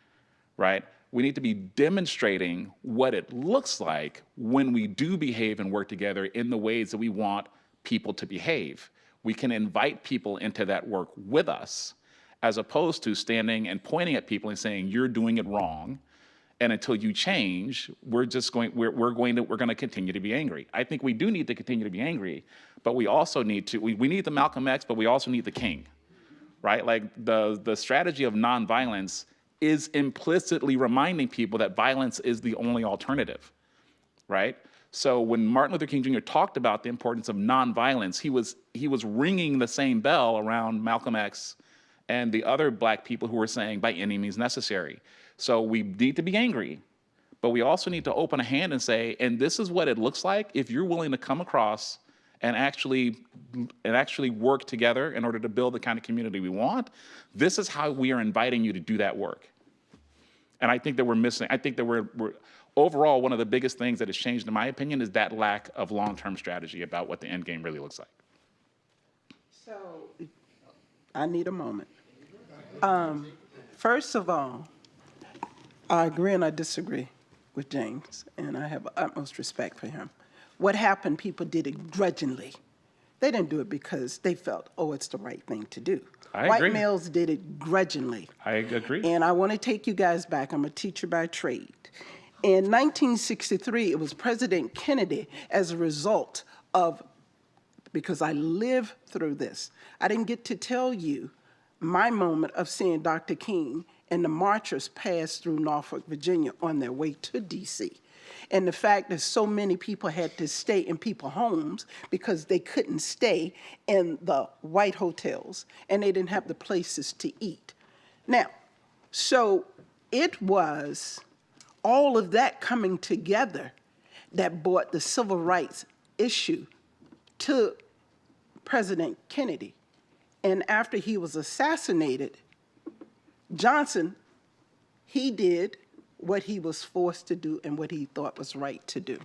right? We need to be demonstrating what it looks like when we do behave and work together in the ways that we want people to behave. We can invite people into that work with us, as opposed to standing and pointing at people and saying, you're doing it wrong. And until you change, we're going to continue to be angry. I think we do need to continue to be angry, but we also need to, we need the Malcolm X, but we also need the King, right? The strategy of nonviolence is implicitly reminding people that violence is the only alternative, right? So when Martin Luther King Jr. talked about the importance of nonviolence, he was ringing the same bell around Malcolm X and the other black people who were saying by any means necessary. So we need to be angry, but we also need to open a hand and say, and this is what it looks like if you're willing to come across and actually work together in order to build the kind of community we want. This is how we are inviting you to do that work. And I think that we're missing, I think that we're overall, one of the biggest things that has changed, in my opinion, is that lack of long-term strategy about what the end game really looks like. So I need a moment. First of all, I agree and I disagree with James, and I have utmost respect for him. What happened, people did it grudgingly. They didn't do it because they felt, oh, it's the right thing to do. I White agree. males did it grudgingly. I agree. And I want to take you guys back. I'm a teacher by trade. In 1963, it was President Kennedy, as a result of, because I lived through this, I didn't get to tell you my moment of seeing Dr. King and the marchers pass through Norfolk, Virginia on their way to DC. And the fact that so many people had to stay in people's homes because they couldn't stay in the white hotels and they didn't have the places to eat. Now, so it was all of that coming together that brought the civil rights issue to President Kennedy. And after he was assassinated, Johnson, he did what he was forced to do and what he thought was right to do.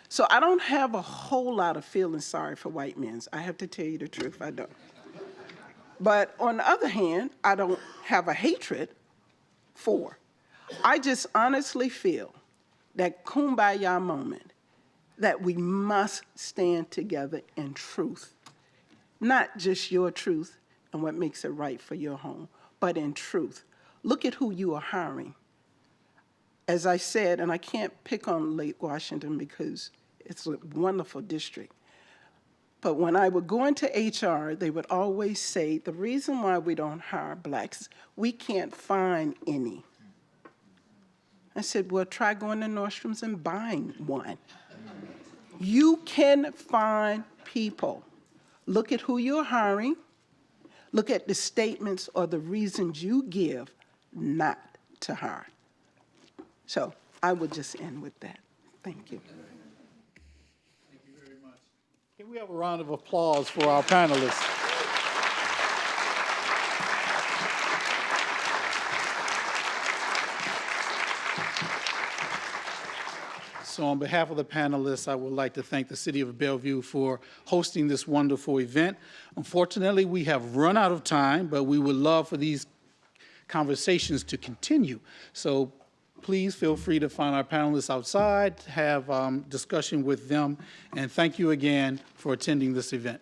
So I don't have a whole lot of feeling sorry for white men. I have to tell you the truth, I don't. But on the other hand, I don't have a hatred for. I just honestly feel that kumbaya moment that we must stand together in truth. Not just your truth and what makes it right for your home, but in truth. Look at who you are hiring. As I said, and I can't pick on Lake Washington because it's a wonderful district, but when I would go into HR, they would always say, the reason why we don't hire blacks, we can't find any. I said, well, try going to Nordstrom's and buying one. You can find people. Look at who you're hiring. Look at the statements or the reasons you give not to hire. So I will just end with that. Thank you. Thank you very much. Can we have a round of applause for our panelists? So on behalf of the panelists, I would like to thank the City of Bellevue for hosting this wonderful event. Unfortunately, we have run out of time, but we would love for these conversations to continue. So please feel free to find our panelists outside, have discussion with them, and thank you again for attending this event.